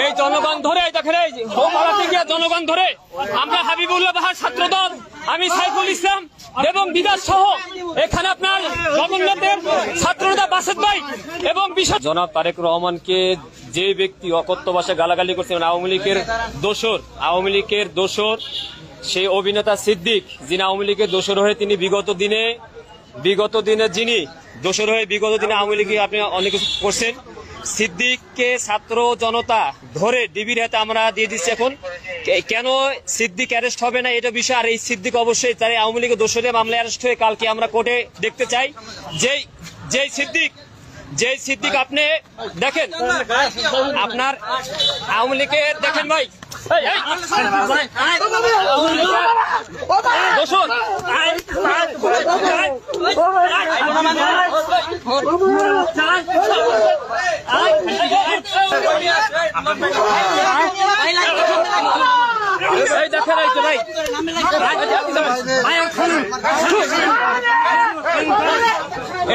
এই জনগণ ধরে দেখেন, এই জনগণ ধরে আমরা হাবিবুল্লাহ বাহার ছাত্রদল, আমি সাইফুল ইসলাম এবং বিকাশ সহ এখানে আপনার জগন্নাথের ছাত্রনেতা বাসেদ ভাই এবং বিশেষ জনাব তারেক রহমানকে যে ব্যক্তি অকথ্য ভাষায় গালাগালি করছেন আওয়ামী লীগের দোসর সেই অভিনেতা সিদ্দিক, যিনি আওয়ামী লীগের দোসর হয়ে তিনি বিগত দিনে আওয়ামী লীগে আপনি অনেক কিছু করছেন। সিদ্দিককে ছাত্র জনতা ধরে ডিবির হাতে আমরা দিয়ে দিচ্ছি। এখন কেন সিদ্দিক অ্যারেস্ট হবে না এটা বিষয়, আর এই সিদ্দিক অবশ্যই তার আওয়ামী লীগের দোষরে মামলায় অ্যারেস্ট হয়ে কালকে আমরা কোর্টে দেখতে চাই। যেই সিদ্দিক আপনি দেখেন, আপনার আওয়ামী লীগের দেখেন ভাই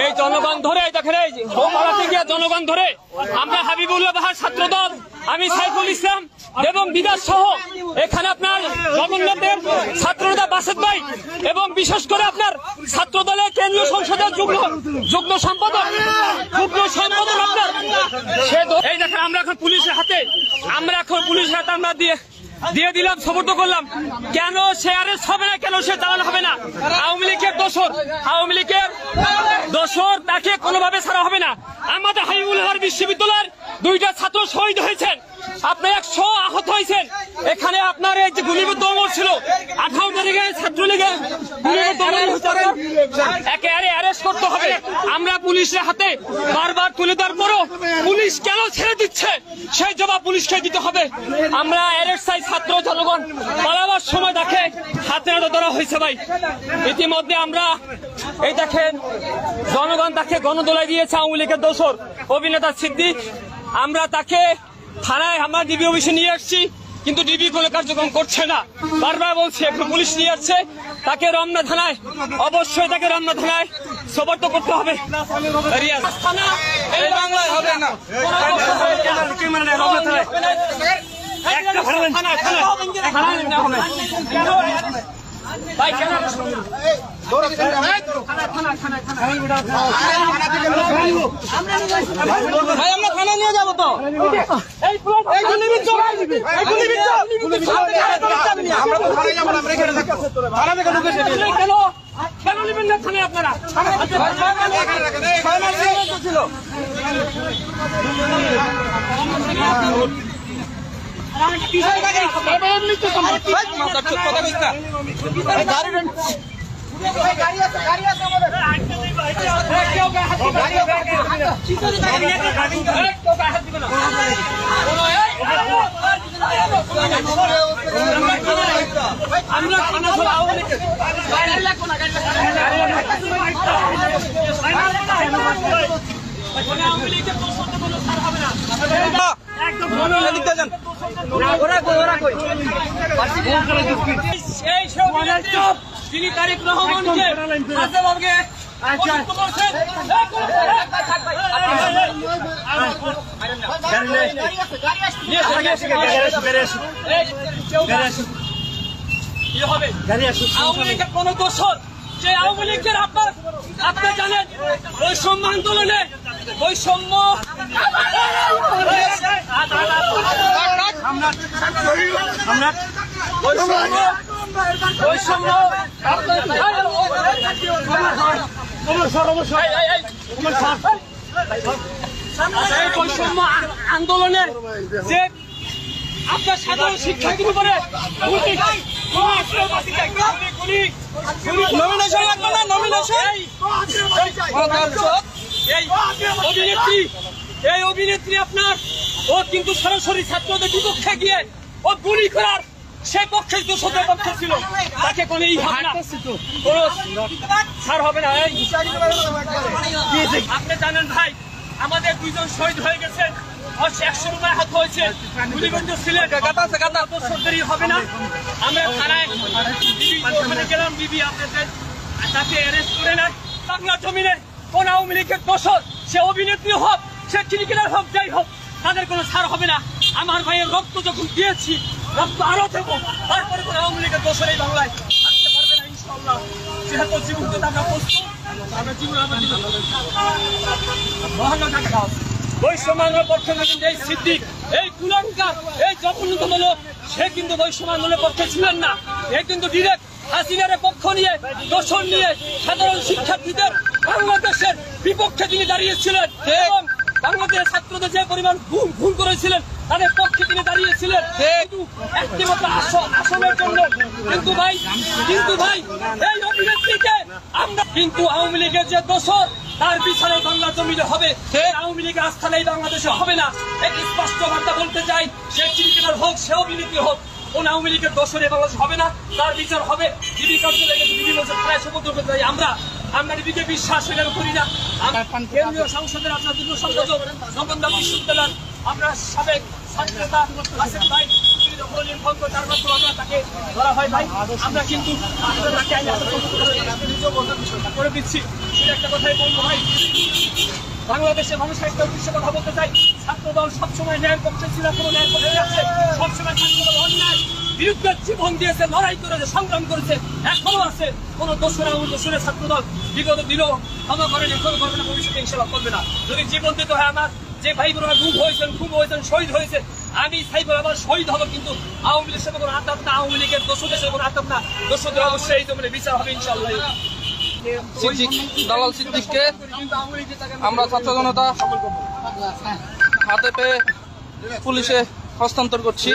এই জনগণ ধরে দেখেন, এই জনগণ ধরে আমরা হাবিবুল্লাহ বাহার ছাত্রদল, আমি সাইফুল ইসলাম এবং বিকাশ সহ এখানে আপনার জগন্নাথের ছাত্রনেতা বাসেদ ভাই এবং বিশেষ করে আপনার ছাত্র দলের কেন্দ্রীয় সংসদের যুগ্ম সম্পাদক আপনার এই দেখেন, আমরা এখন পুলিশের হাতে আমরা দিয়ে দিলাম, সমর্থ করলাম। কেন সে অ্যারেস্ট হবে না, কেন সে চালানো হবে না? আওয়ামী লীগের দোসর তাকে কোনোভাবে ছাড়া হবে না। আমাদের হাবিবুল্লাহ বিশ্ববিদ্যালয়ের 2টা ছাত্র শহীদ হয়েছেন, আপনার 100 আহত হয়েছেন। এখানে আপনার এই যে গুলিবিদ্ধ অমর ছিল 18 তারিখে ছাত্রলীগের একেবারে অ্যারেস্ট করতে হবে। আমরা পুলিশের হাতে বারবার তুলে দেওয়ার পরও পুলিশ কেন ছেড়ে দিচ্ছে সেই জবাব পুলিশকে দিতে হবে। আমরা অ্যারেস্ট চাই, ছাত্র জনগণ পালাবার সময় তাকে হাতে নাতে ধরা হয়েছে ভাই। ইতিমধ্যে আমরা এই দেখেন জনগণ তাকে গণদোলায় দিয়েছে আওয়ামী লীগের দোসর অভিনেতা সিদ্দিক। আমরা তাকে থানায় আমরা ডিবি অফিসে নিয়ে আসছি, কিন্তু ডিবি কোনো কার্যক্রম করছে না। বারবার বলছে একটু পুলিশ নিয়ে আসছে, তাকে রমনা থানায় অবশ্যই সোপর্দ করতে হবে। ভাই আমরা থানা নিয়ে যাবো তো, কেন নেবেন না থানায় আপনারা? তিনি তারেক রহমানকে কোন দোষর যে আওয়ামী লীগের আপনি জানেন বৈষম্য আন্দোলনে বৈষম্য আন্দোলনে যে আপনার সাধারণ শিক্ষার্থীর উপরে এই অভিনেত্রী আপনার ও কিন্তু সরাসরি ছাত্রদের বিপক্ষে গিয়ে ও গুলি করার সে পক্ষে দোষদের পক্ষে ছিল, তাকে কোনো ছাড় হবে না। আপনি জানেন ভাই, আমাদের 2 জন শহীদ হয়ে গেছেন, 100 রুপায় হাত হয়েছে, গুলিবন্ধ ছিলেন, হবে না। আমরা থানায় গেলাম, বিবি আপনাদের তাকে অ্যারেস্ট করে নেন। বাংলা জমিনে কোন আওয়ামী লীগের দোষর সে অভিনেত্রী হোক, সে ক্রিকেটার হোক যাই হোক তাদের কোনো ছাড় হবে না। আমার ভাইয়ের রক্ত যখন দিয়েছি রক্ত আরো দেবো, তারপরে কোনো আওয়ামী লীগের দোষের এই বাংলায় থাকতে পারবে না ইনশাআল্লাহ। যেহেতু জীবন দিতে আমরা প্রস্তুত, আমরা জীবন বৈষম্যের পক্ষে এই সিদ্দিক, এই কুলাঙ্কার, এই জঘন্যতমূলক, সে কিন্তু বৈষম্য আন্দোলনের পক্ষে ছিলেন না। এ কিন্তু ডিরেক্ট হাসিনার পক্ষ নিয়ে, দোষণ নিয়ে সাধারণ শিক্ষার্থীদের বাংলাদেশের বিপক্ষে তিনি দাঁড়িয়েছিলেন এবং বাংলাদেশের ছাত্রদের যে পরিমাণ ভুল করেছিলেন তাদের পক্ষে তিনি দাঁড়িয়েছিলেন একটিমাত্র আসনের জন্য। কিন্তু ভাই এই অভিনেত্রীকে আমরা কিন্তু আওয়ামী লীগের যে দোষর তার বিচারে বাংলা জমিনে হবে, আওয়ামী লীগের আস্থানে এই বাংলাদেশে হবে না। একটি স্পষ্ট বার্তা বলতে চাই, সে ক্রিকেটার হোক, সে অভিনেত্রী হোক, কোন আওয়ামী লীগের দোষরে বাংলাদেশ হবে না, তার বিচার হবে। ডিবি কার্যালয়ে ডিবি বলছে প্রায় শপথ করতে চাই আমরা ডিবিকে বিশ্বাস করি না। কেন্দ্রীয় সংসদের আপনার যুগ্ম সম্পাদক জগন্নাথ বিশ্ববিদ্যালয়ের আপনার সাবেক ছাত্রনেতা আসেন ভাই, তাকে ধরা হয় ভাই, আমরা কিন্তু করে দিচ্ছি। সেটা একটা কথাই বলবো ভাই, বাংলাদেশের মানুষের একটা উদ্দেশ্যে কথা বলতে চাই, ছাত্রদল সবসময় ন্যায়ের পক্ষে ছিল, কোনো ন্যায়ের পক্ষে আছে, সবসময় ছাত্রদল অন্যায় বিরুদ্ধে জীবন দিয়েছে, লড়াই করেছে, সংগ্রাম করেছে, এখনো আছে। কোন দোষরে ছাত্রদল বিগত দিল ক্ষমা করেন, এখনো করবে না, ভবিষ্যতে ইনশাআল্লাহ করবে না। যদি জীবন দিতে হয় আমার যে ভাই বোনেরা খুব হয়েছেন শহীদ হয়েছে, আমি সাইবর আবার শহীদ হবো, কিন্তু আওয়ামী লীগের সাথে কোনো আতাপ না, আওয়ামী লীগের দোষদের সাথে কোনো আতাপ না, দোষদের অবশ্যই এই জমিনে বিচার হবে ইনশাআল্লাহ। দালাল সিদ্দিককে আমরা ছাত্র জনতা হাতে পেয়ে পুলিশে হস্তান্তর করছি।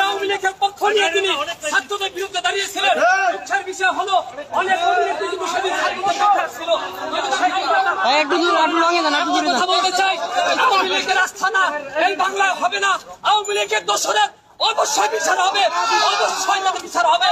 আওয়ামী লীগের পক্ষ নিয়ে তিনি ছাত্রদের বিরুদ্ধে দাঁড়িয়েছিলেন। দুঃখের বিষয় হলো অনেক অভিনেত্রী কিন্তু সেদিন ছাত্রদের পক্ষে ছিল। কথা বলতে চাই, আওয়ামী লীগের আস্থানা এই বাংলায় হবে না, আওয়ামী লীগের দোষরের অবশ্যই বিচার হবে, অবশ্যই তাদের বিচার হবে।